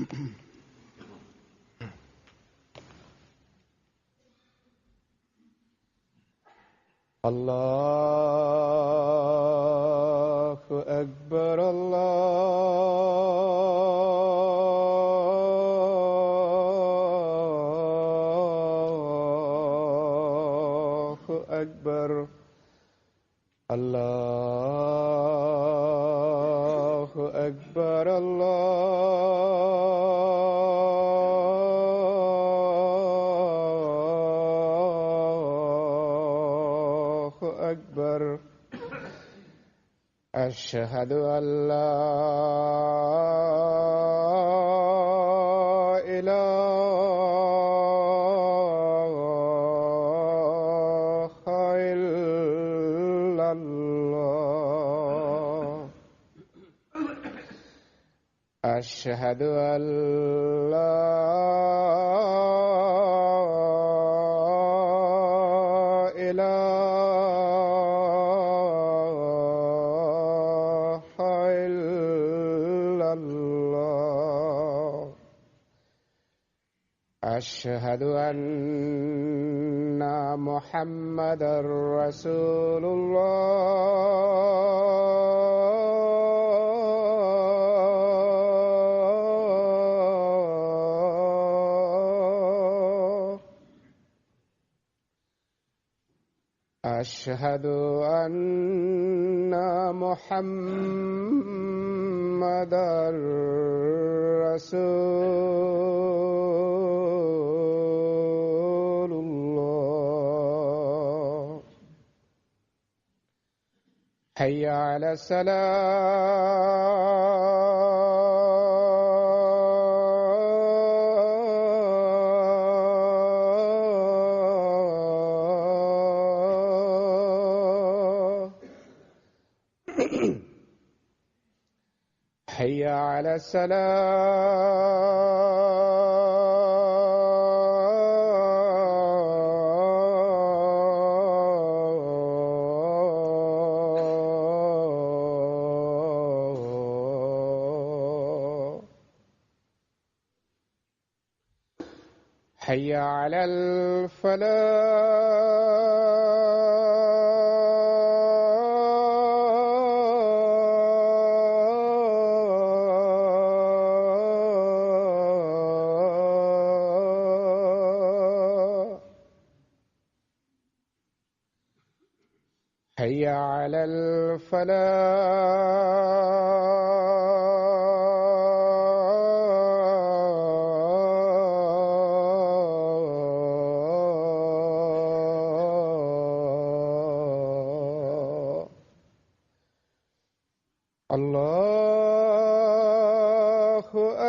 الله أكبر الله أكبر الله أكبر الله أكبر. أشهد أن لا إله إلا الله. أشهد أن لا إله إلا الله. أشهد أن محمدا رسول الله. أشهد أن محمدا رسول الله. حي على الصلاة. حي على الصلاة. حي على الفلاح. حي على الفلاح. الله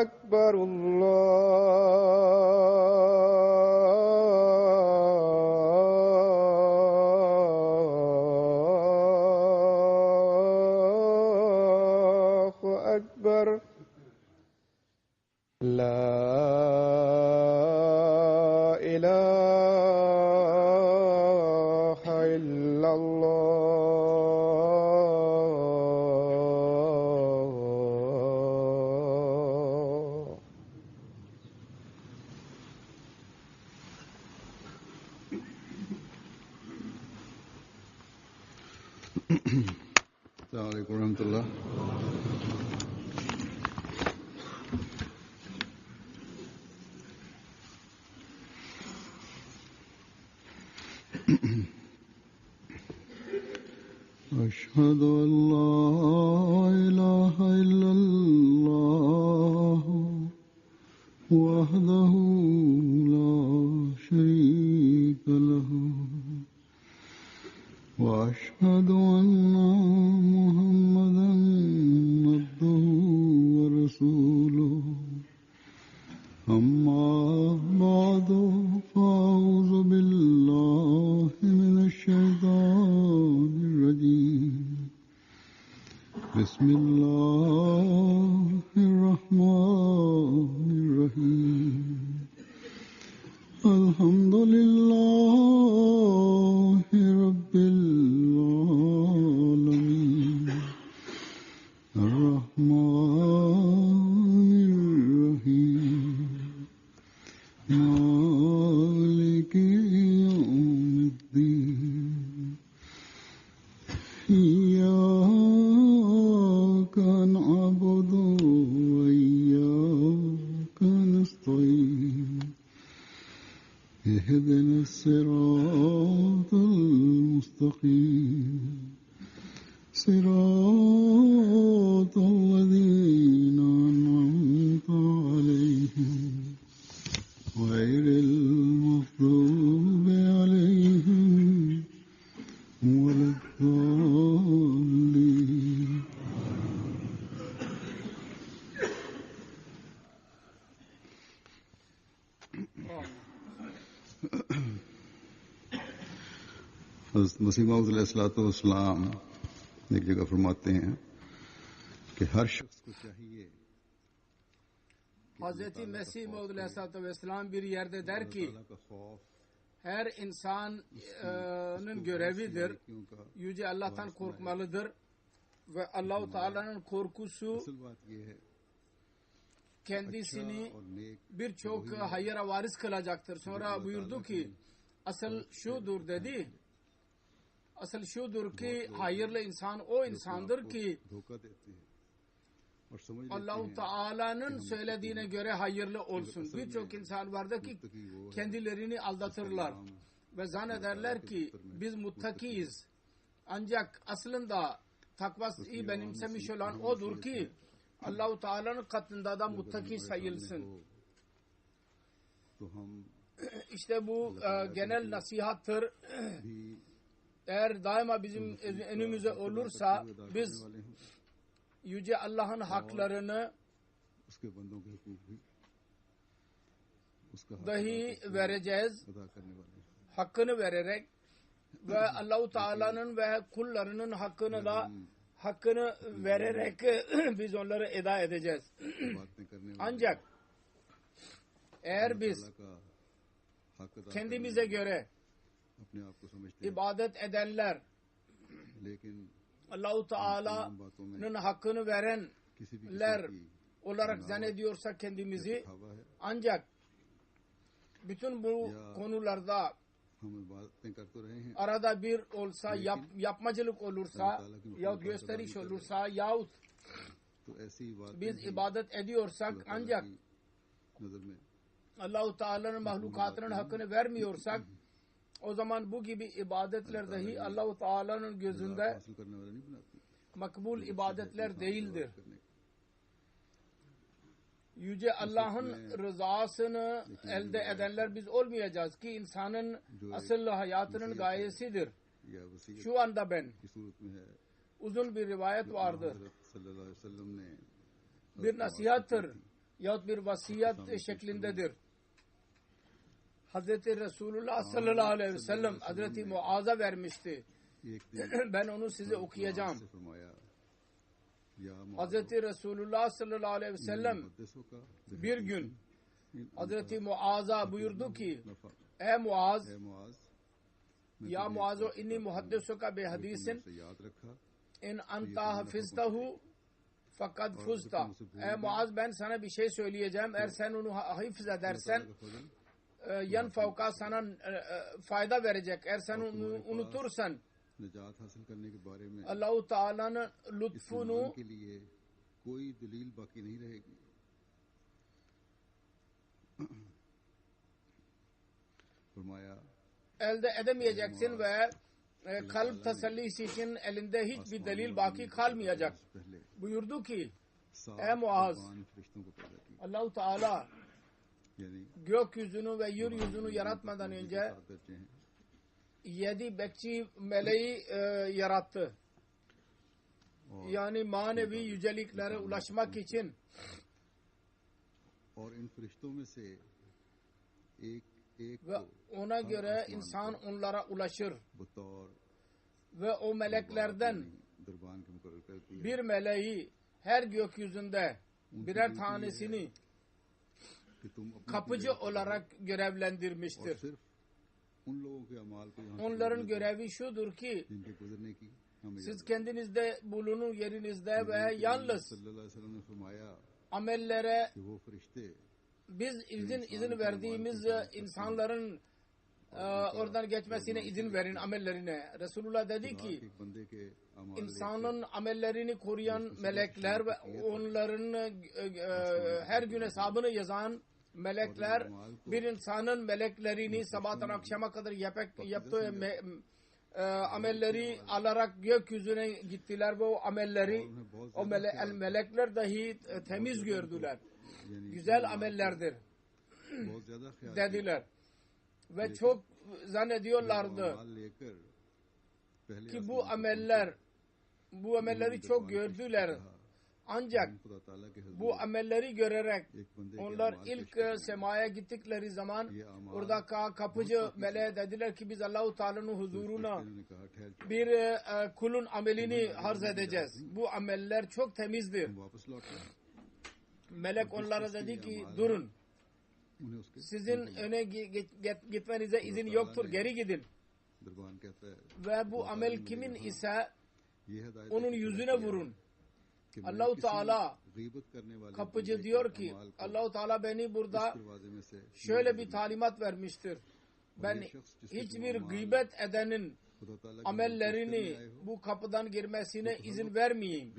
أكبر الله أكبر. لا إله إلا الله. السلام عليكم ورحمة الله. أشهد أن لا إله إلا الله وحده لا شريك له وأشهد أن محمدا عبده ورسوله. أما بعد فأعوذ بالله من الشيطان الرجيم. بسم الله الرحمن الرحيم. الحمد لله رب العالمين. الرحمن الرحيم. إياك نعبد وإياك نستعين اهدنا الصراط المستقيم صراط الذين أنعمت عليهم غير المغضوب عليهم ولا الضالين. मसीह मौऊद अलैहिस्सलाम एक जगह फरमाते हैं कि हर शख्स को चाहिए Hazreti Mesih Maud Aleyhisselatü Vesselam bir yerde der ki her insanın görevidir Yüce Allah'tan korkmalıdır ve Allah-u Teala'nın korkusu kendisini birçok hayıra varis kılacaktır. Sonra buyurdu ki asıl şudur dedi. Asıl şudur ki hayırlı insan o insandır ki Allah-u Teala'nın söylediğine göre hayırlı olsun. Birçok insan vardır ki kendilerini aldatırlar ve zannederler ki biz muttakiyiz. Ancak aslında takvayı benimsemiş olan odur ki Allah-u Teala'nın katında da muttaki sayılsın. İşte bu genel nasihattır. Eğer daima bizim önümüze olursa biz Yüce Allah'ın haklarını dahi vereceğiz. Hakkını vererek ve Allah-u Teala'nın ve kullarının hakkını da hakkını vererek biz onları eda edeceğiz. Ancak eğer biz kendimize göre ibadet edenler Allah-u Teala'nın hakkını verenler olarak zannediyorsak kendimizi ancak bütün bu konularda arada bir olsa yapmacılık olursa yahut gösteriş olursa yahut biz ibadet ediyorsak ancak Allah-u Teala'nın mahlukatının hakkını vermiyorsak o zaman bu gibi ibadetler dahi Allah-u Teala'nın gözünde makbul ibadetler değildir. Yüce Allah'ın rızasını elde edenler biz olmayacağız ki insanın asıl hayatının gayesidir. Şu anda ben uzun bir rivayet vardır. Bir nasihattır yahut bir vasiyet şeklindedir. Hazreti Resulullah sallallahu aleyhi ve sellem Hazreti Muaz'a vermişti. Ben onu size okuyacağım. Hazreti Resulullah sallallahu aleyhi ve sellem bir gün Hazreti Muaz'a buyurdu ki ey Muaz ya Muazo inni muhaddesuka bi hadisin in anta hafiztahu fakat fuzta. Ey Muaz ben sana bir şey söyleyeceğim. Eğer sen onu hafız edersen yan fevka sana fayda verecek. Eğer sen onu unutursan Allah-u Teala'nın lütfunu elde edemeyeceksin ve kalp tesellisi için elinde hiçbir delil baki kalmayacak. Buyurdu ki ey Muaz Allah-u Teala gökyüzünü ve yeryüzünü yaratmadan önce 7 bekçi meleği yarattı. Yani manevi yüceliklere ulaşmak için ve ona göre insan onlara ulaşır. Ve o meleklerden bir meleği her gökyüzünde birer tanesini kapıcı olarak görevlendirmiştir. Onların görevi şudur ki siz kendinizde bulunun yerinizde ve yalnız amellere biz izin verdiğimiz insanların oradan geçmesine izin verin amellerine. Resulullah dedi ki insanın amellerini koruyan melekler ve onların her gün hesabını yazan melekler bir insanın meleklerini sabahtan akşama kadar yaptığı amelleri alarak gökyüzüne gittiler ve o amelleri melekler dahi temiz gördüler. Güzel amellerdir dediler. Ve çok zannediyorlardı ki bu amelleri çok gördüler. Ancak bu amelleri görerek onlar ilk semaya gittikleri zaman orada kapıcı meleğe dediler ki biz Allah-u Teala'nın huzuruna bir kulun amelini arz edeceğiz. Bu ameller çok temizdir. Melek onlara dedi ki durun. Sizin öne gitmenize izin yoktur. Geri gidin. Ve bu amel kimin ise onun yüzüne vurun. Allah-u Teala kapıcı diyor ki Allah-u Teala beni burada şöyle bir talimat vermiştir. Ben hiçbir gıybet edenin amellerini bu kapıdan girmesine izin vermeyeyim.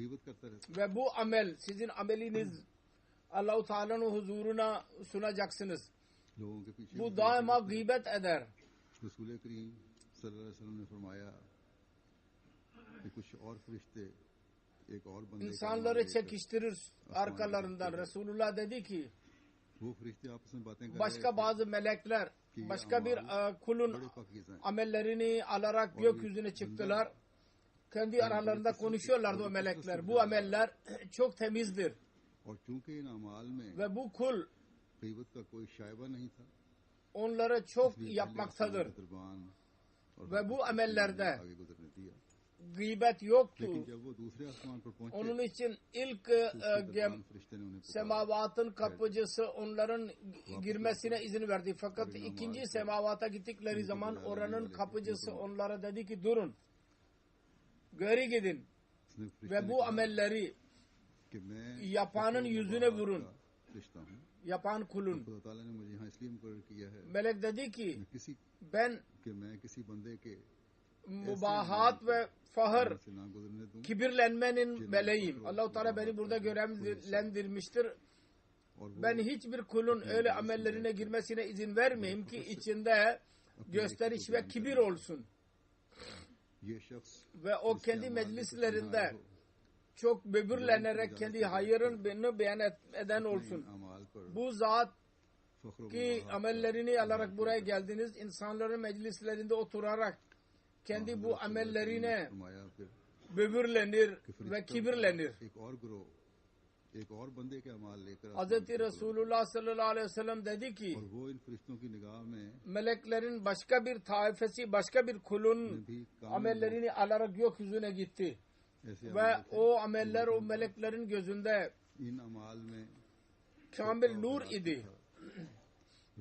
Ve bu amel sizin ameliniz Allah-u Teala'nın huzuruna sunacaksınız. Bu daima gıybet eder. Resul-i Kerim sallallahu aleyhi ve sellem ne فرمایا ki kuछ और फरिश्ते एक और बंदे İnsanları çekiştirir arkalarından. Resulullah dedi ki başka bazı melekler başka bir kulun amellerini alarak gökyüzüne çıktılar. Kendi aralarında konuşuyorlardı o melekler. Bu ameller çok temizdir. Ve bu kul onlara çok yapmaktadır. Ve bu amellerde gıybet yoktu. Onun için ilk semavatın kapıcısı onların girmesine izin verdi. Fakat ikinci semavata gittikleri zaman oranın kapıcısı onlara dedi ki durun. Geri gidin. Ve bu amelleri yapanın yüzüne vurun. Yapan kulun. Melek dedi ki ben mubahat ve fahır kibirlenmenin meleğim. Allah-u Teala beni burada görevlendirmiştir. Ben hiçbir kulun öyle amellerine girmesine izin vermeyeyim ki içinde gösteriş ve kibir olsun. Ve o kendi meclislerinde çok böbürlenerek kendi hayırını beyan eden olsun. Bu zat ki amellerini alarak buraya geldiniz, insanların meclislerinde oturarak kendi bu amellerine böbürlenir ve kibirlenir. Hz. Resulullah sallallahu aleyhi ve sellem dedi ki meleklerin başka bir taifesi başka bir kulun amellerini alarak gökyüzüne gitti. Ve o ameller o meleklerin gözünde kamil nur idi.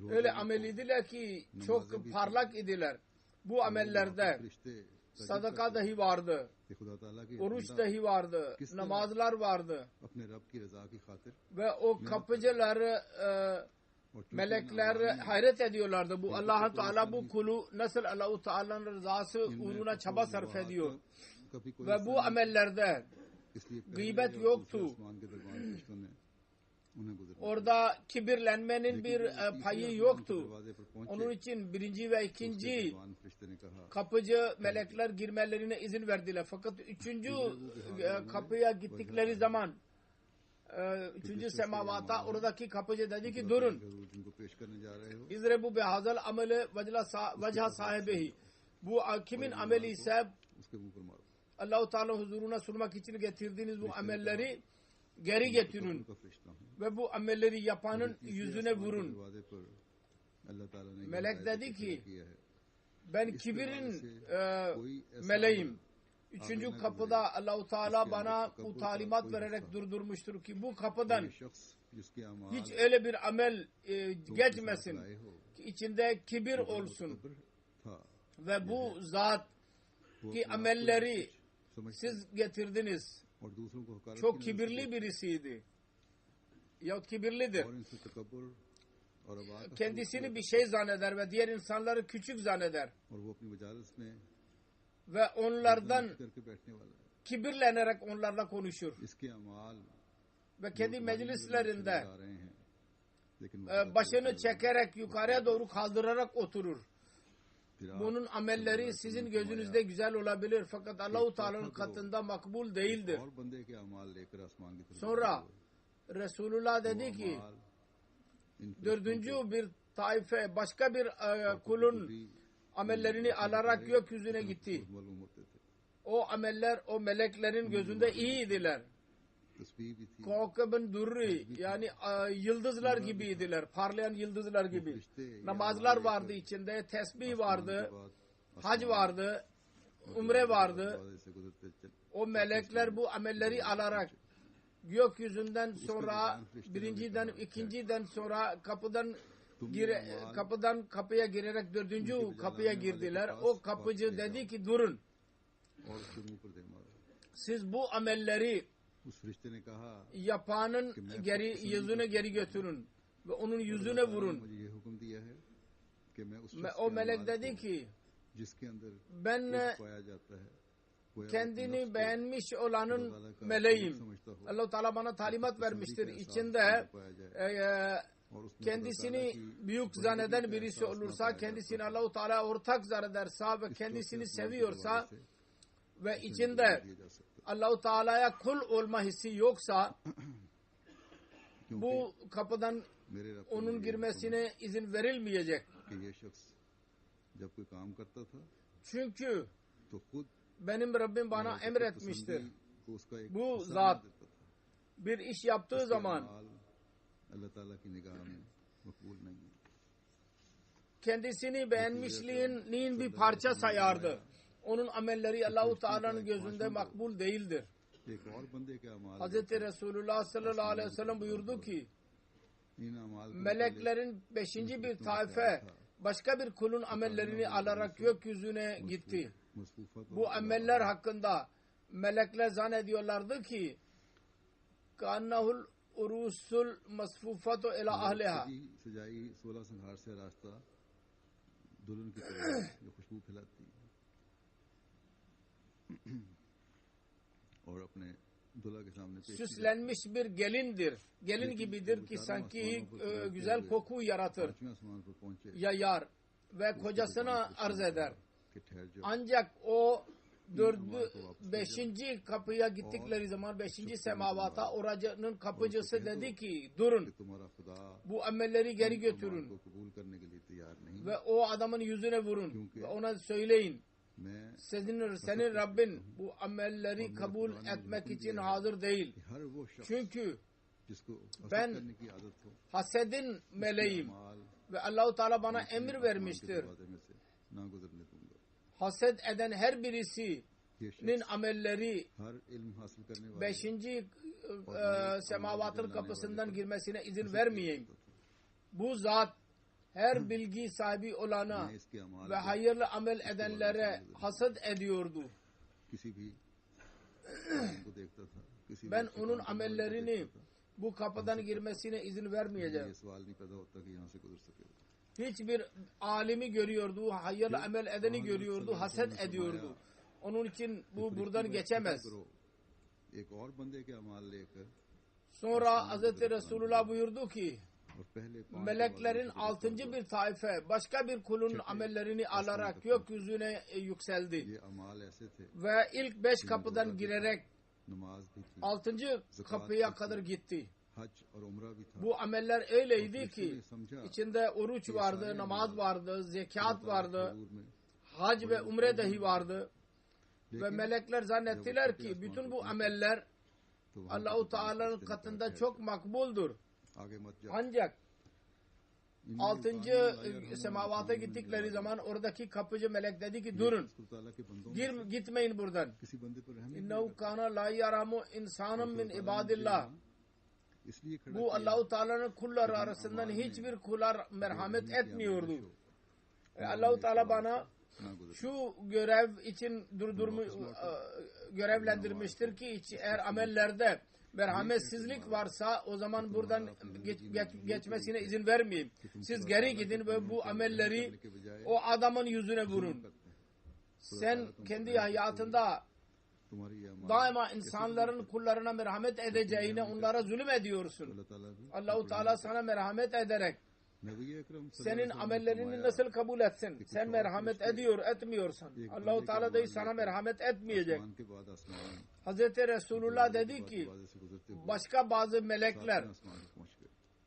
Öyle amel idiler ki çok parlak idiler. Bu amellerde sadaka dahi vardı. Oruç dahi vardı. Namazlar vardı. Ve o kapıcılar melekler hayret ediyorlardı. Bu Allah-u Teala bu kulu nasıl Allah-u Teala'nın rızası uğruna çaba sarf ediyor. Ve bu amellerde gıybet yoktu. Orada kibirlenmenin bir payı yoktu. Onun için birinci ve ikinci kapıcı melekler girmelerine izin verdiler. Fakat üçüncü kapıya gittikleri zaman üçüncü semavata oradaki kapıcı dedi ki durun. İzrebu behazal ameli vecha sahibihi. Bu kimin ameli ise Allah-u Teala huzuruna sunmak için getirdiğiniz bu amelleri geri getirin ve bu amelleri yapanın yüzüne vurun. Melek dedi ki ben kibirin meleğim. Üçüncü kapıda Allah-u Teala bana bu talimat vererek durdurmuştur ki bu kapıdan hiç öyle bir amel geçmesin ki içinde kibir olsun. Ve bu zat ki amelleri siz getirdiniz çok kibirli birisiydi. Ya kibirlidir. और अबाक का kendisini bir şey zanneder ve diğer insanları küçük zanneder और वो अपनी मजालिस में ve onlardan करके बैठने वाला है. kibirlenerek onlarla konuşur इसके अमाल ve kendi चले meclislerinde आ रहे हैं, लेकिन başını çekerek yukarıya doğru kaldırarak oturur. Bunun amelleri sizin gözünüzde güzel olabilir fakat Allah-u Teala'nın katında makbul değildir. और बंदे के अमाल लेकर आसमान की तरफ Sonra Resulullah dedi ki dördüncü bir taife başka bir kulun amellerini alarak gökyüzüne gitti. मालूम होते थे. O ameller o meleklerin gözünde iyiydiler. तस्बीह भी थी. Kavkabın durri yani yıldızlar gibiydiler. Parlayan yıldızlar gibi. Namazlar vardı içinde. Tesbih vardı. Hac vardı. Umre vardı. ऐसे गुजरते चल. O melekler bu amelleri alarak gökyüzünden sonra birinciden ikinciden sonra kapıdan kapıya girerek dördüncü kapıya girdiler. O kapıcı dedi ki durun. और उसके मुंह पर दे मारा. Siz bu amelleri उस फरिश्ते ने कहा yapanın yüzüne geri götürün ve onun yüzüne vurun. मुझे ये हुक्म दिया है कि मैं उस O melek dedi ki जिसके अंदर ben पाया जाता है वो kendini beğenmiş olanın meleğim. Allah-u Teala bana talimat vermiştir. İçinde kendisini büyük zanneden birisi olursa, kendisini Allah-u Teala ortak zannederse ve kendisini seviyorsa ve içinde Allah-u Teala'ya kul olma hissi yoksa bu kapıdan onun girmesine izin verilmeyecek. कि ये शख्स जब कोई काम करता था Çünkü तो खुद benim Rabbim bana emretmiştir. को उसका एक Bu हिस्सा zat देता था. bir iş yaptığı zaman माल अल्लाह ताला की निगाह में मकबूल नहीं है. kendisini beğenmişliğin bir parça sayardı. Onun amelleri Allah-u Teala'nın gözünde makbul değildir. एक और बंदे के अमाल Hz. Resulullah sallallahu aleyhi ve sellem buyurdu ki इन अमाल को meleklerin beşinci bir taife başka bir kulun amellerini alarak gökyüzüne gitti. मसफूफा Bu ameller hakkında melekler zannediyorlardı ki kannahul urusul masfufatu ila ahliha. सजाई 16 संहार से रास्ता दुल्हन की तरफ जो खुशबू फैलाती है और अपने दुल्हा के सामने पेश Süslenmiş bir gelindir. Gelin gibidir ki sanki güzel koku yaratır, पांचवें आसमान पर पहुंचे yayar ve kocasına arz eder. कि ठहर जाओ. Ancak o beşinci kapıya gittikleri zaman beşinci semavata oranın kapıcısı dedi ki durun कि तुम्हारा खुदा bu amelleri geri को götürün कबूल करने के लिए तैयार नहीं. ve o adamın yüzüne vurun ve ona söyleyin मैं senin Rabbin bu amelleri kabul etmek için hazır değil. हर वो शख्स Çünkü जिसको हसद ben करने की आदत हो hasedin meleğim माल ve Allah-u Teala bana emir के vermiştir. दरवाजे में से ना गुजरने दूंगा. Haset eden her birisinin ये शख्स amelleri हर इल्म हासिल करने वाले beşinci semavatın kapısından girmesine izin vermeyeyim. Bu zat her bilgi sahibi olana मैं इसके अमाल ve hayırlı amel edenlere hased ediyordu. किसी भी को देखता था. किसी Ben भी onun शैतान को amellerini देखता था. bu kapıdan girmesine izin vermeyeceğim. ये सवाल नहीं पैदा होता कि यहाँ से गुजर सके. Hiçbir alimi görüyordu, hayırlı amel edeni görüyordu, haset ediyordu. Onun için bu buradan geçemez. एक और बंदे के अमाल लेकर Sonra Hz. Resulullah buyurdu ki और पहले पांच meleklerin altıncı bir taife başka bir kulun amellerini alarak gökyüzüne yükseldi. ये अमाल ऐसे थे. Ve ilk 5 kapıdan girerek नमाज भी थी, 6. kapıya kadar gitti. हज और उम्रा भी था. Bu ameller öyleydi ki içinde oruç vardı, namaz vardı, zekat vardı, हजूर में hac ve umre dahi vardı. Ve melekler zannettiler ki bütün bu ameller तो वहाँ Allah-u Teala'nın katında çok makbuldur. आगे मत जाओ. Ancak 6. semavata gittikleri zaman oradaki kapıcı melek dedi ki durun, खुदा ताला के बंदों में gitmeyin buradan. किसी बंदे पर रहम नहीं İnnehu kana la yaramu insanun min ibadillah. इसलिए खड़ा Bu Allah-u Teala'nın kulları arasından hiçbir kula merhamet etmiyordu. Allah-u Teala bana ना गुजर. şu görev için görevlendirmiştir ki eğer amellerde merhametsizlik varsa o zaman buradan geçmesine izin vermeyeyim. Siz geri gidin ve bu amelleri o adamın yüzüne vurun. Sen kendi hayatında daima insanların kullarına merhamet edeceğine onlara zulüm ediyorsun. Allah-u Teala sana merhamet ederek senin amellerini nasıl kabul etsin? Sen merhamet etmiyorsan Allah-u Teala da sana merhamet etmeyecek. Hazreti Resulullah dedi ki başka bazı melekler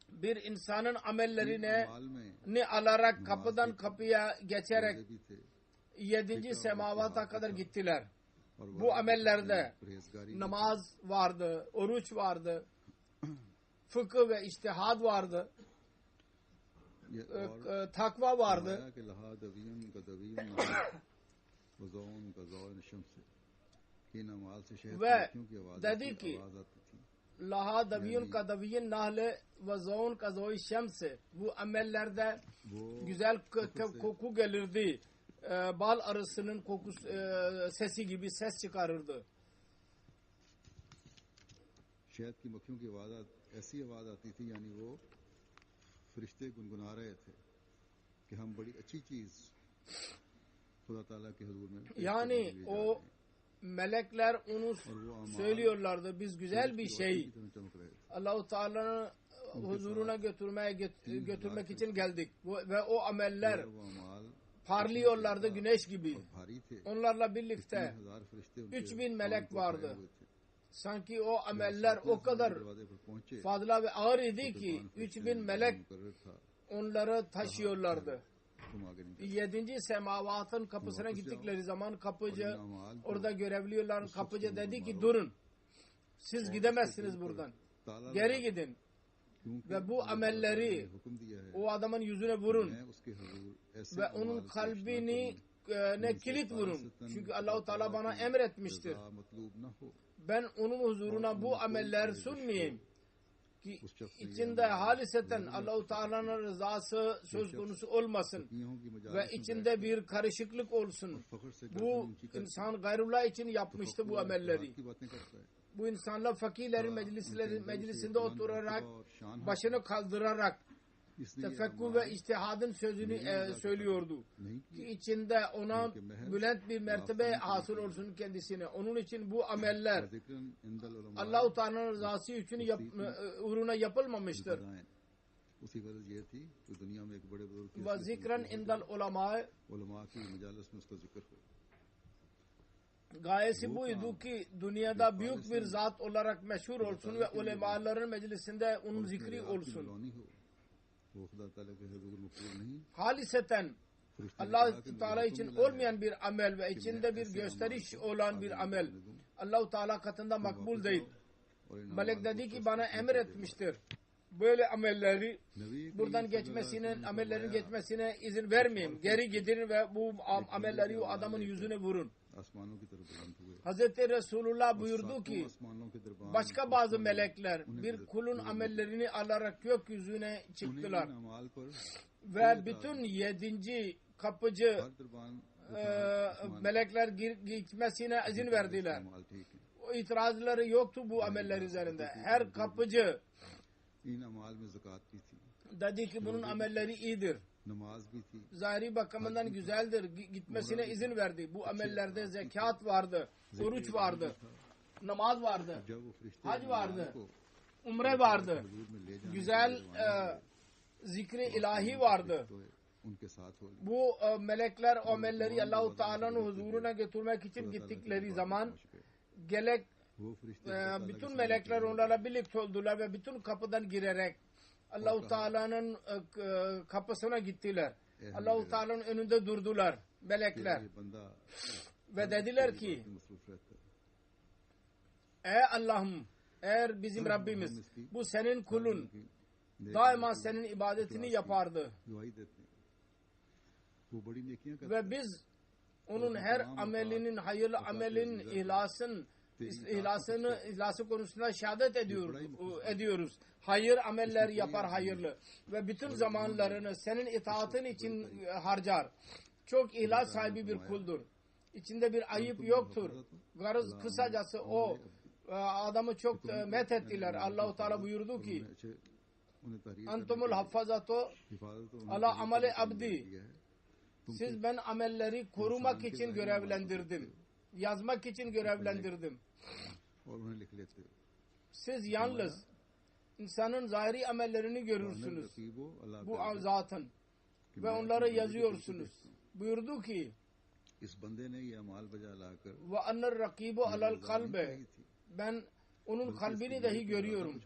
bir insanın amellerini alarak kapıdan kapıya geçerek 7. semavata kadar gittiler. Bu amellerde namaz vardı, oruç vardı, fıkıh ve içtihad vardı, takva vardı. Ve dedi ki laha daviyun ka daviyin nahle ve zaun ka zavi şemsi. Bu amellerde güzel koku gelirdi. Bal arısının kokusu, sesi gibi ses çıkarırdı. शहद की मक्खियों की आवाज ऐसी आवाज आती थी यानी वो फरिश्ते गुनगुना रहे थे कि हम बड़ी अच्छी चीज खुदा ताला के हुजूर में yani o melekler onu söylüyorlardı. Biz güzel bir şey Allah-u Teala'nın huzuruna götürmek için geldik. Ve o ameller parlıyorlardı güneş gibi. Onlarla birlikte 3000 melek vardı. Sanki o ameller o kadar fazla ve ağır idi ki 3000 melek onları taşıyorlardı. 7. semavatın kapısına gittikleri zaman kapıcı, orada görevliler kapıcı dedi ki durun. Siz gidemezsiniz buradan. Geri gidin. Ve bu amelleri o adamın yüzüne vurun. Ve onun kalbini kilit vurun. Çünkü Allah-u Teala bana emretmiştir. Ben onun huzuruna bu ameller sunmayayım ki içinde haliseten Allah-u Teala'nın rızası söz konusu olmasın ve içinde bir karışıklık olsun. Bu insan gayrullah için yapmıştı bu amelleri. Bu insanlar fakirlerin meclisinde oturarak başını kaldırarak tefekkür ve içtihadın sözünü söylüyordu. Ki içinde ona bülent bir mertebe hasıl olsun kendisine. Onun için bu ameller Allah-u Teala'nın rızası için uğruna yapılmamıştır. Ve zikren indal ulema gayesi buydu ki dünyada büyük bir zat olarak meşhur olsun ve ulemaların meclisinde onun zikri olsun. Haliseten Allah-u Teala için olmayan bir amel ve içinde bir gösteriş olan bir amel Allah-u Teala katında makbul değil. Melek dedi ki bana emretmiştir. Böyle amelleri buradan amellerin geçmesine izin vermeyeyim. Geri gidin ve bu amelleri o adamın yüzüne vurun. Hazreti Resulullah buyurdu ki başka bazı melekler bir kulun amellerini alarak gökyüzüne çıktılar ve bütün 7. kapıcı melekler gitmesine izin verdiler. O itirazları yoktu bu ameller üzerinde. Her kapıcı dedi ki bunun amelleri iyidir. Zahiri bakımından güzeldir. Gitmesine izin verdi. Bu amellerde zekat vardı, oruç vardı, namaz vardı, hac vardı, umre vardı, güzel zikri ilahi vardı. Bu melekler o amelleri Allah-u Teala'nın huzuruna götürmek için gittikleri zaman bütün melekler onlarla birlikte oldular ve bütün kapıdan girerek Allah-u Teala'nın kapısına gittiler. Allah-u Teala'nın önünde durdular melekler. Ve dediler ki ey Allah'ım, eğer bizim Rabbimiz bu senin kulun daima senin ibadetini yapardı. Ve biz onun her amelinin, hayırlı amelin ihlası konusunda şehadet ediyoruz. Hayır ameller yapar hayırlı. Ve bütün zamanlarını senin itaatın için harcar. Çok ihlas sahibi bir kuldur. İçinde bir ayıp yoktur. Garız kısacası o adamı çok methettiler. Allah-u Teala buyurdu ki Antumul haffazatu ala ameli abdi. Siz ben amelleri korumak için görevlendirdim. Yazmak için görevlendirdim. Siz yalnız insanın zahiri amellerini görürsünüz. Bu zatın. Ve onları yazıyorsunuz. Buyurdu ki ve annar rakibu alal kalbe. Ben onun kalbini dahi görüyorum.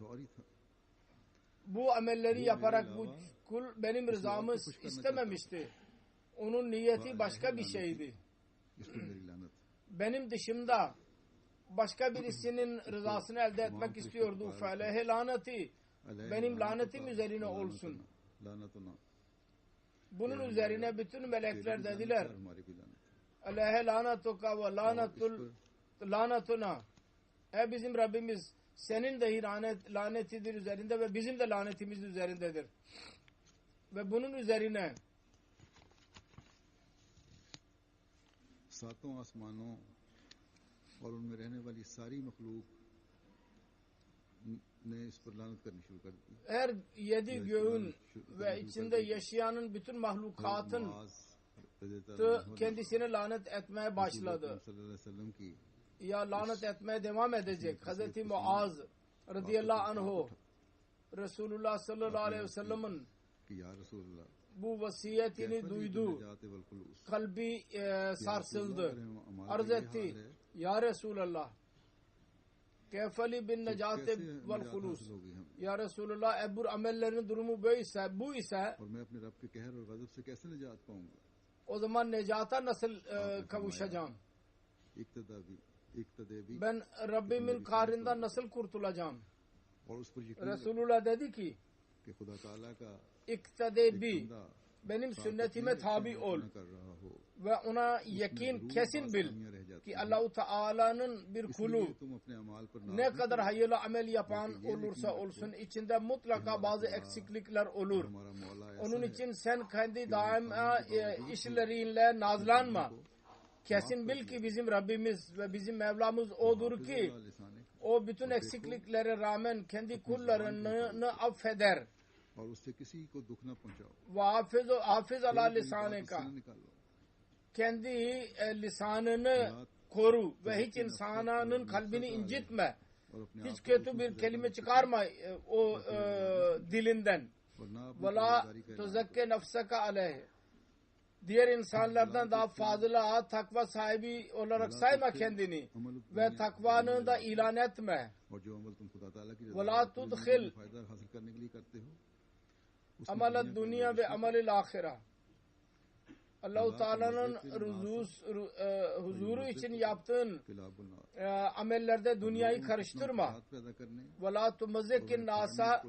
Bu amelleri yaparak bu kul benim rızamı istememişti. Onun niyeti başka bir şeydi. Benim dışımda başka birisinin rızasını elde etmek istiyordu. Felehe laneti. Benim lanetim üzerine olsun. Bunun üzerine bütün melekler dediler. Aleyhe lanetuka ve lanetuna. Ey bizim Rabbimiz, senin dahi lanetidir üzerinde ve bizim de lanetimiz üzerindedir. Ve bunun üzerine सातों आसमानों और उनमें रहने वाली सारी मखलूक ने इस पर लानत करनी शुरू कर दी. Her 7 göğün ve içinde yaşayanın bütün mahlukatın kendisine lanet etmeye başladı. Ya lanet etmeye devam edecek. Hazreti Muaz radıyallahu anhu Resulullah sallallahu aleyhi ve sellem'in bu vasiyetini duydu. Kalbi sarsıldı. Arz etti. Ya Resulallah kefali bin necate vel hulus. Ya Resulallah eğer bu amellerin durumu bu ise o zaman necata nasıl kavuşacağım? Ben Rabbimin kahrından nasıl kurtulacağım? Resulullah dedi ki İktade bi, benim sünnetime tabi ol ve ona yakin kesin bil ki Allah-u Teala'nın bir kulu ne kadar hayırlı amel yapan olursa olsun içinde mutlaka bazı eksiklikler olur. Onun için sen kendi daima işlerinle nazlanma. Kesin bil ki bizim Rabbimiz ve bizim Mevlamız odur ki o bütün eksikliklere rağmen kendi kullarını affeder. Ve hafiz ala lisaneka. Kendi lisanını koru ve hiç insanın kalbini incitme. Hiç kötü bir kelime çıkarma o dilinden. Ve la tuzakke nefseka aleyh. Diğer insanlardan daha fazla takva sahibi olarak sayma kendini ve takvanı da ilan etme. Ve la tudkhil amel dünya ve amel ahire. Allah-u Teala'nın huzuru için yaptığın amellerde dünyayı karıştırma. Ve la tumazzikin nasa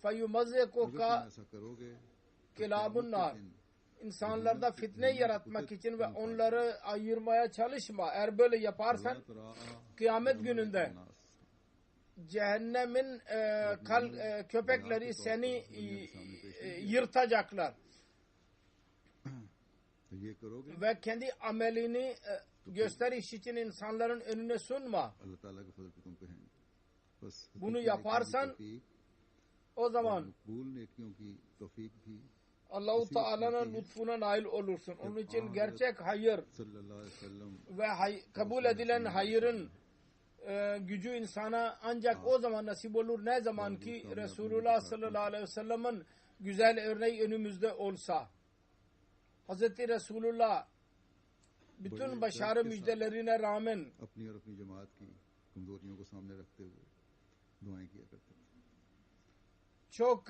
feyumazzikuka kilabun nar. İnsanlarda fitne yaratmak için ve onları ayırmaya çalışma. Eğer böyle yaparsan kıyamet gününde cehennemin köpekleri seni yırtacaklar. Ve kendi amelini gösteriş için insanların önüne sunma. Bunu yaparsan o zaman Allah-u Teala'nın lütfuna nail olursun. Onun için gerçek hayır ve kabul edilen hayırın gücü insana ancak o zaman nasip olur. Ne zaman ki Resulullah sallallahu aleyhi ve sellem'in güzel örneği önümüzde olsa. Hazreti Resulullah bütün başarı müjdelerine rağmen çok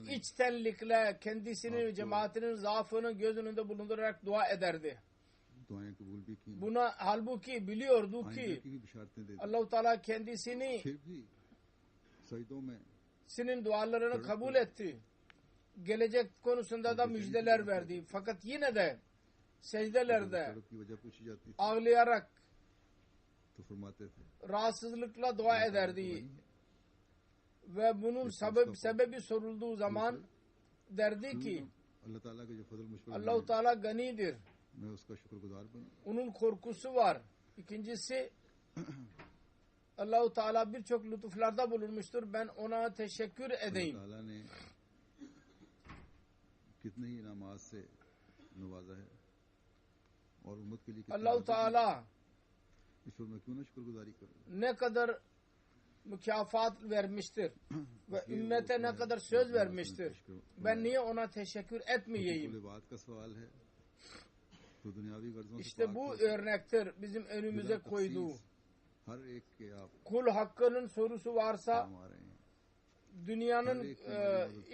içtenlikle kendisinin cemaatinin zaafını göz önünde bulundurarak dua ederdi. Buna halbuki biliyordu ki Allah-u Teala kendisini senin dualarını kabul etti. Gelecek konusunda da müjdeler verdi. Fakat yine de secdelerde ağlayarak rahatsızlıkla dua ederdi. Ve bunun sebebi sorulduğu zaman derdi ki Allah-u Teala ganidir. Onun korkusu var. İkincisi Allah-u Teala birçok lütuflarda bulunmuştur. Ben ona teşekkür edeyim. Allah ne कितने ही इनामात से नवाजा है और उम्मत के लिए Allah-u Teala इस पर मैं क्यों ना शुक्रगुजारी करूं ne kadar mükafat vermiştir ve ümmete ne kadar söz vermiştir. Ben niye ona teşekkür etmeyeyim? कुल बात का सवाल है तो दुनियावी गर्जों से İşte bu örnektir bizim önümüze koyduğu. हर एक के आप Kul hakkının sorusu varsa काम आ रहे हैं dünyanın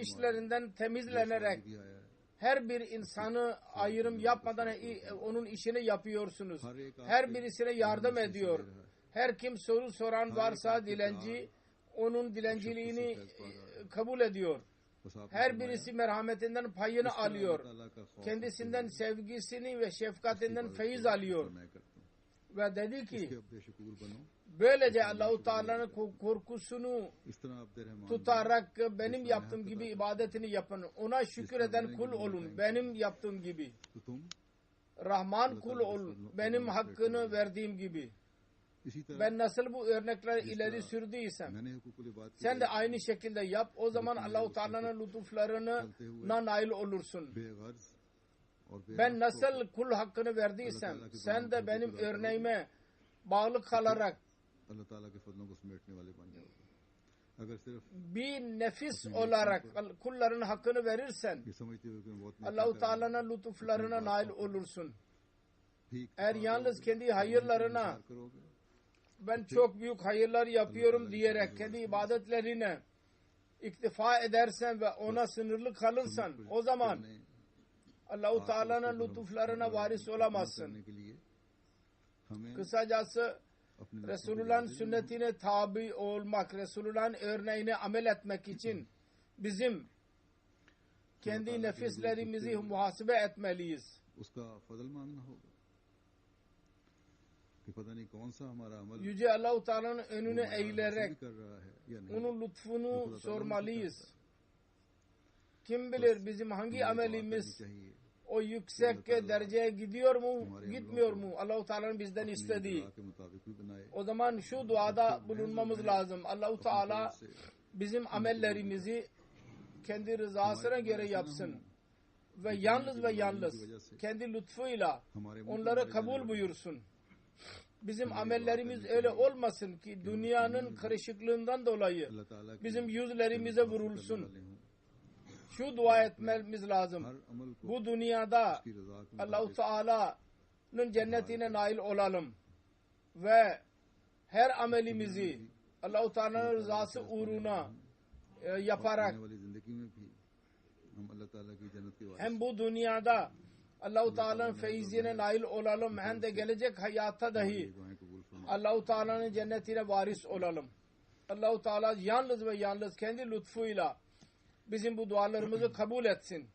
işlerinden temizlenerek दिया है her bir insanı ayrım yapmadan onun işini yapıyorsunuz. Her birisine yardım ediyor. Her kim soru soran varsa dilenci, onun dilenciliğini kabul ediyor. Her birisi merhametinden payını alıyor. Kendisinden sevgisini ve şefkatinden feyiz alıyor. Ve dedi ki, böylece Allah-u Teala'nın korkusunu tutarak benim yaptığım gibi ibadetini yapın. Ona şükür eden kul olun. Benim yaptığım gibi. Rahman kul olun. Benim hakkını verdiğim gibi. Ben nasıl bu örnekler ileri sürdüysem sen de aynı şekilde yap. O zaman Allah-u Teala'nın lütuflarına nail olursun. Ben nasıl kul hakkını verdiysem sen de benim örneğime bağlı kalarak bir nefis olarak kulların hakkını verirsen Allah-u Teala'nın lütuflarına nail olursun. Eğer yalnız kendi hayırlarına ben çok büyük hayırlar yapıyorum diyerek kendi ibadetlerine iktifa edersen ve ona sınırlı kalırsan o zaman Allah-u Teala'nın lütuflarına varis olamazsın. Kısacası Resulullah'ın sünnetine tabi olmak, Resulullah'ın örneğine amel etmek için bizim kendi nefislerimizi muhasebe etmeliyiz. Yüce Allah-u Teala'nın önüne eğilerek onun lütfunu sormalıyız. Kim bilir bizim hangi amelimiz o yüksek dereceye gidiyor mu, gitmiyor mu? Allah-u Teala'nın bizden istediği. O zaman şu duada bulunmamız lazım. Allah-u Teala bizim amellerimizi kendi rızasına göre yapsın. Ve yalnız kendi lütfuyla onları kabul buyursun. Bizim amellerimiz öyle olmasın ki dünyanın karışıklığından dolayı bizim yüzlerimize vurulsun. Şu dua etmemiz lazım. Bu dünyada Allah-u Teala'nın cennetine nail olalım. Ve her amelimizi Allah-u Teala'nın rızası uğruna yaparak hem bu dünyada Allah-u Teala'nın feyizine nail olalım hem de gelecek hayatta dahi Allah-u Teala'nın cennetine varis olalım. Allah-u Teala yalnız kendi lütfuyla bizim bu dualarımızı kabul etsin.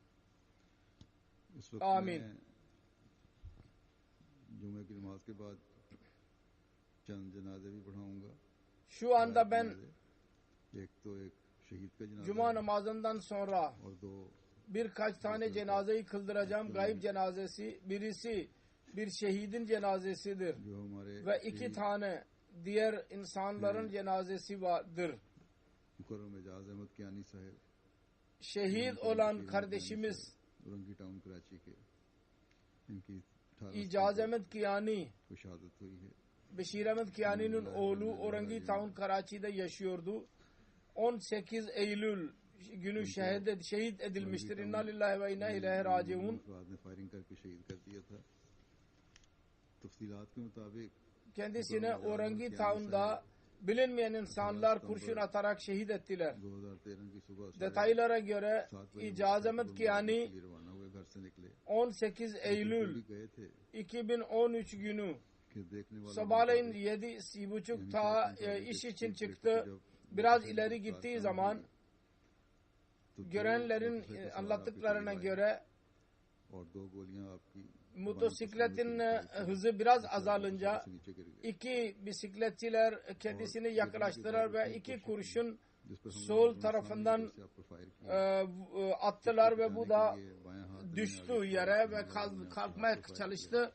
Amin. Şu anda ben Cuma namazından sonra birkaç tane cenazeyi kıldıracağım. Gayb cenazesi. Birisi bir şehidin cenazesidir. Ve 2 tane diğer insanların cenazesi vardır. Şehit olan kardeşimiz İcaz Ahmed Kiyani Beşir Ahmed Kiyani'nin oğlu Orangi Town Karachi'de yaşıyordu. 18 Eylül günü şehit edilmiştir. İnna lillahi ve inna ileyhi raciun. Kendisine Orangi Town'da bilinmeyen insanlar kurşun atarak şehit ettiler. Detaylara göre İcaz Ahmed Kiyani 18 Eylül 2013 günü sabahleyin 7:30'da iş için çıktı. Biraz ileri gittiği zaman görenlerin anlattıklarına göre motosikletin hızı biraz azalınca 2 bisikletçiler kendisini yaklaştılar ve 2 kurşun sol tarafından attılar ve bu da düştü yere ve kalkmaya çalıştı.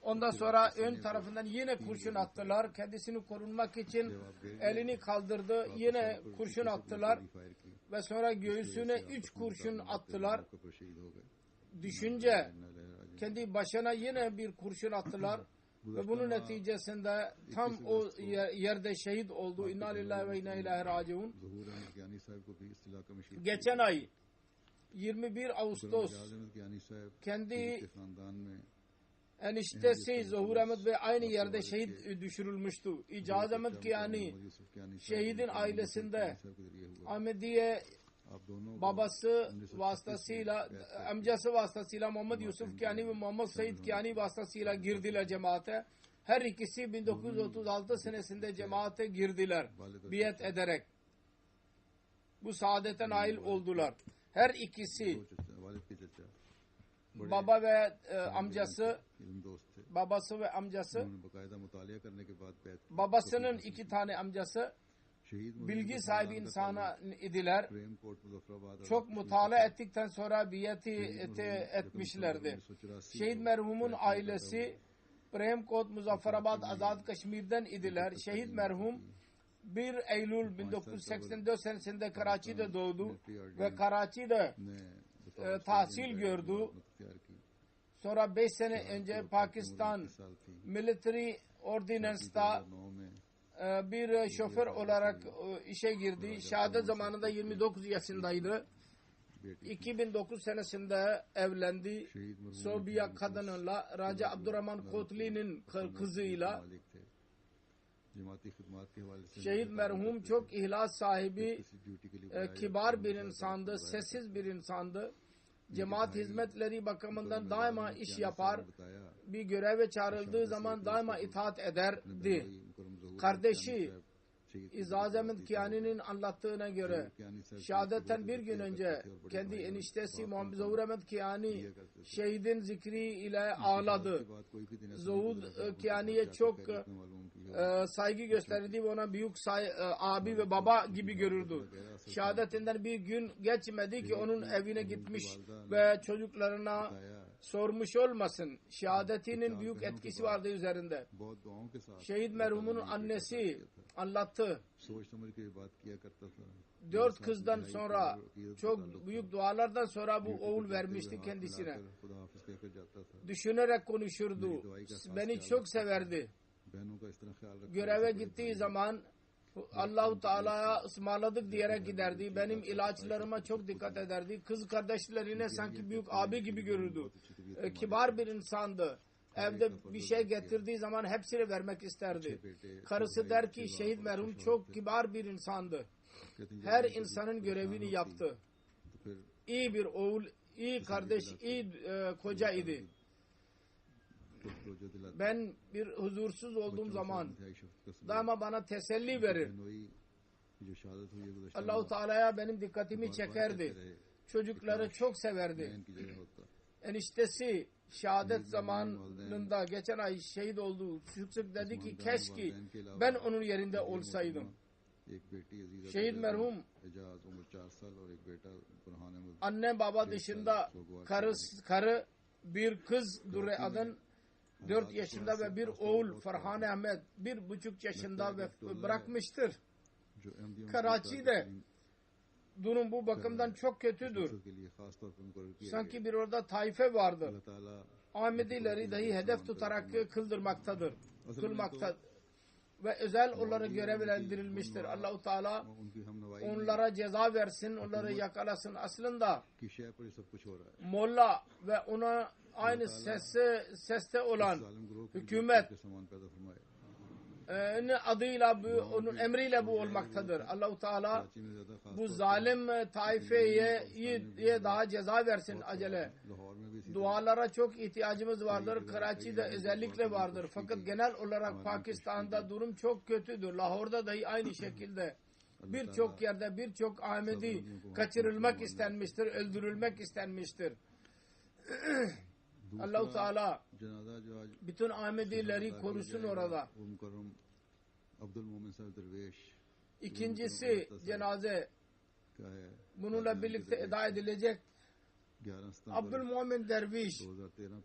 Ondan sonra ön tarafından yine kurşun attılar. Kendisini korunmak için elini kaldırdı. Yine kurşun attılar. Ve sonra göğsüne 3 kurşun attılar. Düşünce kendi başına yine bir kurşun attılar. Ve bunun neticesinde tam o yerde şehit oldu. İnna lillahi ve inna ileyhi raciun. Geçen ay 21 Ağustos kendi eniştesi Zuhur Ahmet Bey aynı yerde şehit düşürülmüştü. İcaz Ahmet Kiyani şehidin ailesinde Ahmediye babası vasıtasıyla, amcası vasıtasıyla Muhammed Yusuf Kiyani ve Muhammed Said Kiyani vasıtasıyla girdiler cemaate. Her ikisi 1936 senesinde cemaate girdiler. Biat ederek. Bu saadete nail oldular. Her ikisi baba ve amcası, babası ve amcası, babasının 2 tane amcası bilgi sahibi insana idiler. Çok mutala ettikten sonra biyeti etmişlerdi. Şehit merhumun ailesi Premkot, Muzaffarabad, Azad Kaşmir'den idiler. Şehit merhum 1 Eylül 1984 senesinde Karachi'de doğdu ve Karachi'de tahsil gördü. Sonra 5 sene önce Pakistan Military Ordinance'da bir şoför olarak işe girdi. Şehadet zamanında 29 yaşındaydı. 2009 senesinde evlendi. Sobiya kadınıyla, Raja Abdurrahman Kotli'nin kızıyla. Şehit merhum çok ihlas sahibi, kibar bir insandı, sessiz bir insandı. Cemaat hizmetleri bakımından daima iş yapar. Bir göreve çağrıldığı zaman daima itaat ederdi. Kardeşi İzaz Ahmet Kiyani'nin anlattığına göre şehadetten bir gün önce kendi eniştesi Muhammed Zuhur Ahmet Kiyani şehidin zikri ile ağladı. Zuhur Kiyani'ye çok saygı gösterdi ve ona büyük abi ve baba gibi görürdü. Şehadetinden bir gün geçmedi ki onun evine gitmiş ve çocuklarına sormuş olmasın. Şehadetinin büyük etkisi vardı üzerinde. Şehit merhumun annesi anlattı. 4 kızdan sonra çok büyük dualardan sonra bu oğul vermişti kendisine. Düşünerek konuşurdu. Beni çok severdi. Göreve gittiği zaman Allah-u Teala'ya ısmarladık diyerek giderdi. Benim ilaçlarıma çok dikkat ederdi. Kız kardeşlerine sanki büyük abi gibi görürdü. Kibar bir insandı. Evde bir şey getirdiği zaman hepsini vermek isterdi. Karısı der ki şehit merhum çok kibar bir insandı. Her insanın görevini yaptı. İyi bir oğul, iyi kardeş, iyi koca idi. Ben bir huzursuz olduğum zaman daima bana teselli verir. Allah-u Teala'ya benim dikkatimi çekerdi. Çocukları çok severdi. Eniştesi şehadet zamanında geçen ay şehit oldu. Sık sık dedi ki keşke ben onun yerinde olsaydım. Şehit merhum anne baba dışında karı bir kız Durre Adın 4 yaşında ve bir oğul Farhan Ahmet 1,5 yaşında ve bırakmıştır. Karachi'de durum bu bakımdan çok kötüdür. Sanki bir orada taife vardır. Ahmedileri dahi hedef tutarak kıldırmaktadır. Ve özel onlara görevlendirilmiştir. Allah-u Teala onlara ceza versin, onları yakalasın. Aslında Molla ve ona aynı seste olan hükümet adıyla onun emriyle bu olmaktadır. Allah-u Teala bu zalim taifeye daha ceza versin acele. Dualara çok ihtiyacımız vardır. Karachi'de özellikle vardır. Fakat genel olarak Pakistan'da durum çok kötüdür. Lahor'da dahi aynı şekilde. Birçok yerde birçok Ahmedi kaçırılmak istenmiştir, öldürülmek istenmiştir. Allah-u Teala bütün Ahmedileri korusun orada. İkincisi cenaze bununla birlikte eda edilecek. Abdülmumin Derviş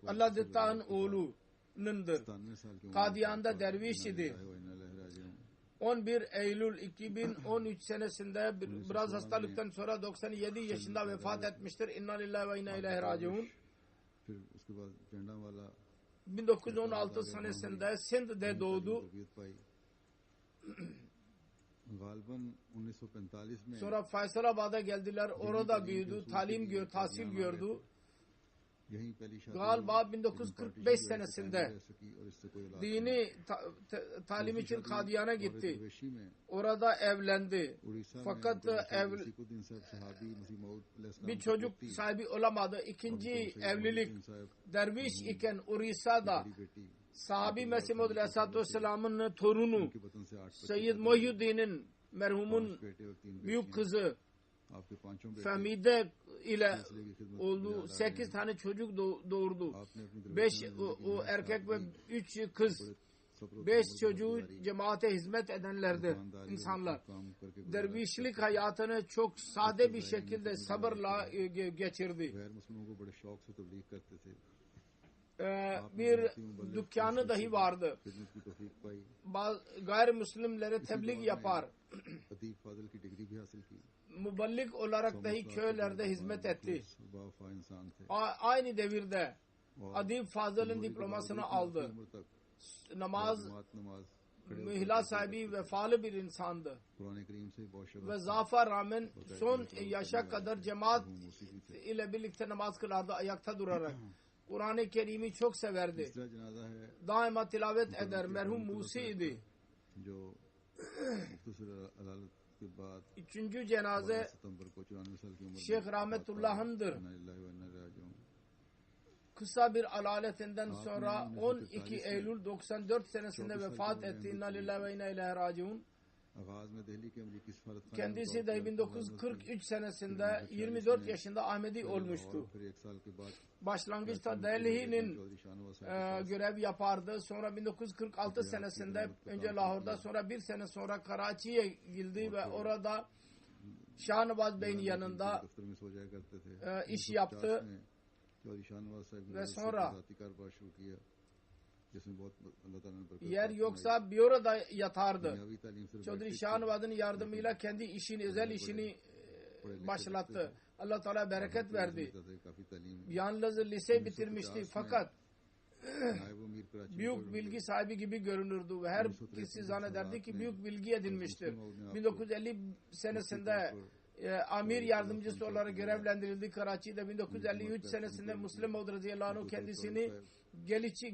Allah Detta'nın oğlu Kadiyanistan'ındır. 97 साल की उम्र Kadiyanda derviş idi. 11 Eylül 2013 senesinde biraz hastalıktan sonra 97 yaşında vefat etmiştir. İnna lillahi ve inna ileyhi raciun. फिर उसके बाद जंडावाला 1916 senesinde Sindh'de doğdu. गालबन 1945 में Sonra Faysalabad'a geldiler. Orada büyüdü, tahsil gördü. यहीं पहली शादी Galiba 1945 senesinde dini talim için Kadiyan'a gitti. वेशी में Orada evlendi. उड़ीसा Fakat नसीकुद्दीन साहब सहाबी मसीह मऊद bir çocuk sahibi olamadı. İkinci evlilik derviş iken Urisa'da बेटी sahabi Mesih Maud Aleyhisselatü Vesselam'ın torunu के वतन से 8 Seyyid Muhyiddin'in merhumun बेटे और 3 büyük kızı आपके पांचों बेटे Femide ile सिलसिले की खिदमत oldu. 8 tane çocuk doğurdu. आपने अपनी 5 o erkek ve 3 kız. 5 çocuğu cemaate hizmet edenlerdir insanlar. Dervişlik hayatını çok sade bir şekilde sabırla geçirdi. गैर मुस्लिमों को बड़े शौक से तबलीग करते थे Bir dükkanı dahi vardı. खिदमत की तौफीक पाई Gayrimüslimlere tebliğ yapar. अदीब फाजिल की डिग्री भी हासिल की Muballik olarak dahi köylerde hizmet etti. बावफा इंसान थे Aynı devirde Adib Fazıl'ın diplomasını aldı. उम्र तक Namaz, नमाज mühla sahibi vefalı bir insandı. Quran करीम से बहुत Shagaf Ve zafa rağmen son yaşa kadar cemaat ile birlikte namaz kılardı ayakta durarak. Kur'an-ı Kerim'i çok severdi. तीसरा जनाजा है Daima tilavet eder. Merhum Musi idi. जो मुख्तसर अदालत के बाद Üçüncü cenaze सितंबर को 94 साल की उम्र Şeyh Rahmetullah'ındır. में Kısa bir alaletinden sonra 12 Eylül 94 senesinde vefat etti. İnna lillahi ve inna ileyhi raciun. आगाज में दिल्ली के अमरीकी सफारतखाने Kendisi de 1943 senesinde 24 yaşında Ahmedi olmuştu. फिर एक साल के बाद Başlangıçta Delhi'nin चौधरी शाहनवाज साहब görev yapardı. Sonra 1946 senesinde önce Lahor'da sonra bir sene sonra Karachi'ye girdi ve orada Şahnavaz Bey'in yanında दफ्तर में सो जाया करते थे iş yaptı. चौधरी शाहनवाज साहब ve ने sonra ज़ाती कारोबार शुरू किया जिसमें बहुत अल्लाह ताला ने बरकत yer दी। yoksa büroda yatardı. दुनियावी तालीम सिर्फ Çodri बैठक Şahnavaz'ın yardımıyla kendi işini, özel işini başlattı. Allah Teala bereket verdi. से काफी तालीम Yalnız lise bitirmişti fakat नायब अमीर Karachi büyük bilgi sahibi gibi görünürdü ve her kişi zannederdi ki büyük bilgi edinmiştir. 1950 senesinde amir yardımcısı olarak görevlendirildi Karachi'de. 1953 senesinde Müslim Maud radıyallahu anh kendisini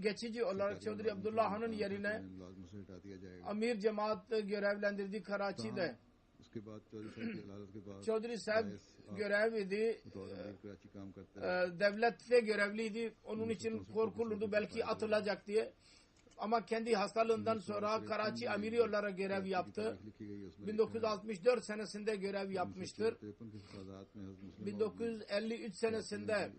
geçici olarak Çodri Abdullah Han'ın yerine मुलाजमत से हटा दिया जाएगा। amir cemaat görevlendirdi Karachi'de. उसके बाद चौधरी साहब की अदालत के बाद Çodri Sahib görevliydi. बतौर अमीर कराची काम करते रहे। Devlette görevliydi. Onun için korkulurdu belki atılacak diye. Ama kendi hastalığından sonra Karachi amiri olarak görev yaptı. लिखी गई उसमें 1964 senesinde görev yapmıştır. 53 के फसादात में हज़रत मुस्लिम 1953 senesinde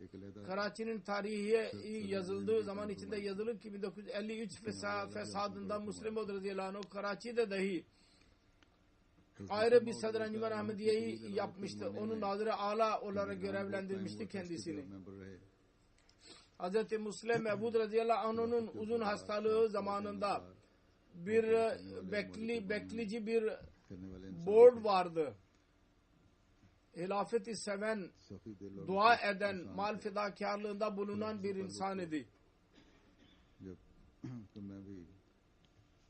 Karachi'nin tarihi yazıldığı zaman içinde yazılır ki 1953 fesadında Müslim Maud radıyallahu anh Karachi'de dahi ayrı bir Sadr Encümen Ahmediye'yi yapmıştı. Onu Nazır-ı Ala olarak görevlendirmişti kendisini. Member रहे। Hz. Müslim Mehbud radıyallahu anh'ın uzun hastalığı zamanında bir bekleyici bir करने वाले इंसान board vardı. Hilafeti seven, सखी दिल और dua eden, mal fedakarlığında bulunan bir insan idi. जब तो मैं भी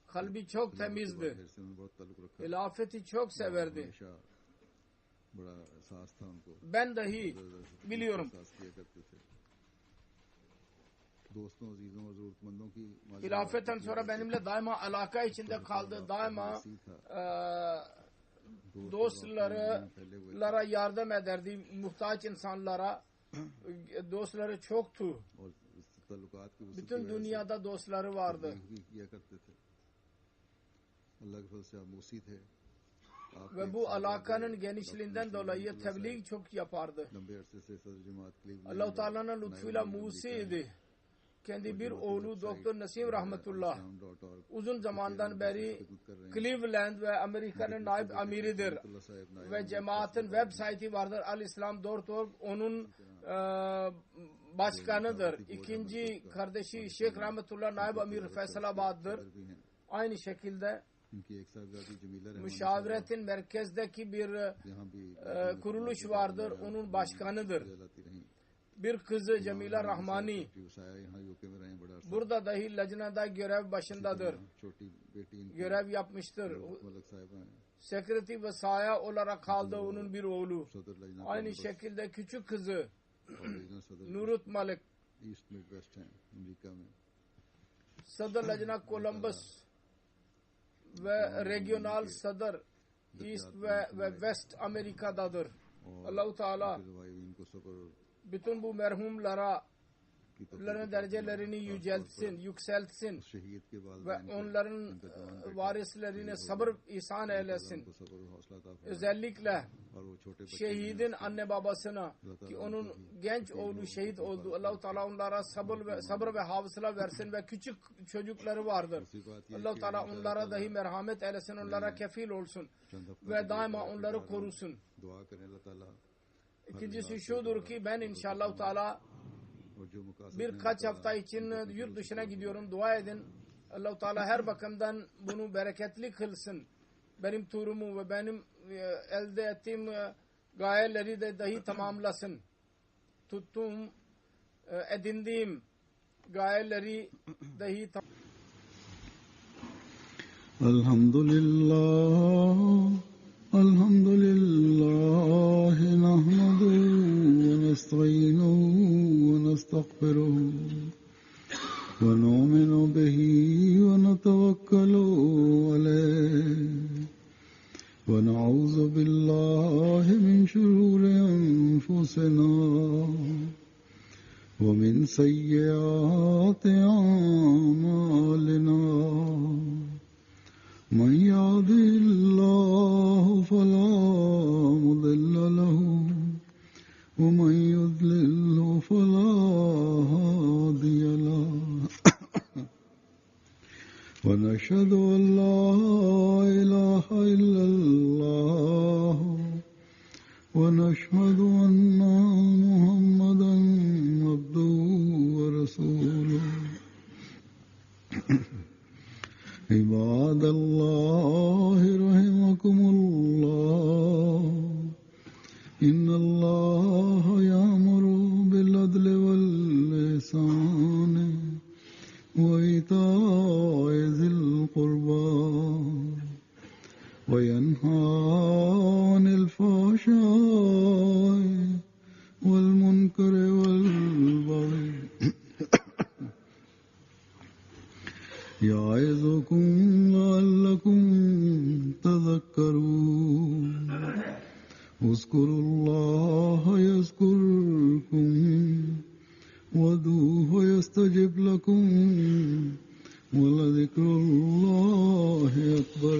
Kalbi çok temizdi. फिर से उन्होंने बहुत ताल्लुक रखा। Hilafeti çok severdi. हमेशा बड़ा एहसास था उनको। Ben dahi biliyorum. एहसास किया करते थे। दोस्तों, अजीजों और जरूरतमंदों की माली Hilafetten sonra benimle daima alaka içinde kaldı. Daima dostlara yardım ederdi. Muhtaç insanlara. Dostları çoktu. और इस ताल्लुकात की वजह Bütün dünyada dostları vardı. भी किया करते थे। अल्लाह के फजल से आप मूसी थे। आप Ve bu alakanın genişliğinden dolayı tebliğ çok yapardı. लंबे अरसे से सदर जमात के लिए Allah-u Teala'nın lütfuyla Musi'ydi. Kendi bir oğlu Doktor Nasim Rahmetullah uzun zamandan beri Cleveland ve Amerika'nın naib amiridir. Ve cemaatin web site'i vardır Al-Islam.org. Onun başkanıdır. İkinci kardeşi Şeyh Rahmetullah Naib Amir Feysalabad'dır. Aynı şekilde müşaviretin merkezdeki bir kuruluş vardır. Onun başkanıdır. Bir kızı Cemile Rahmani burada dahi lajnada görev başındadır. Görev yapmıştır. Sekreteri ve sahaya olarak kaldı onun bir oğlu. Aynı şekilde küçük kızı Nurut Malik Sadr Lajna Columbus ve Regional Sadr East ve West Amerika'dadır. Allah-u Teala bütün bu merhumlara derecelerini yükseltsin ve onların varislerine sabır ihsan eylesin. Özellikle şehidin anne babasına ki onun genç oğlu şehit oldu. Allah-u Teala onlara sabır ve hafıza versin ve küçük çocukları vardır. Allah-u Teala onlara dahi merhamet eylesin, onlara kefil olsun ve daima onları korusun. İkincisi şudur ki ben inşallah Teala birkaç hafta için yurt dışına gidiyorum. Dua edin. Allah-u Teala her bakımdan bunu bereketli kılsın. Benim turumu ve benim elde ettiğim gayeleri de dahi tamamlasın. Tuttuğum, edindiğim gayeleri dahi Elhamdülillah, elhamdülillah, nahmaduhu ve nesta'inuhu ve nestağfiruhu ve nu'minu bihi ve netevekkalu aleyh ve na'udzu billahi min şururi enfusina ve min seyyiati a'malina. من يهده الله فلا مضل له ومن يضلل فلا هادي له ونشهد أن لا إله إلا الله ونشهد أن محمدا عبده ورسوله عباد الله رحمكم الله إن الله يأمر بالعدل والإحسان وإيتاء ذي القربى وينهى عن الفحشاء والمنكر والبغي يعظكم لعلكم تذكرون اذكروا الله يذكركم وادعوه يستجب لكم ولذكر الله أكبر.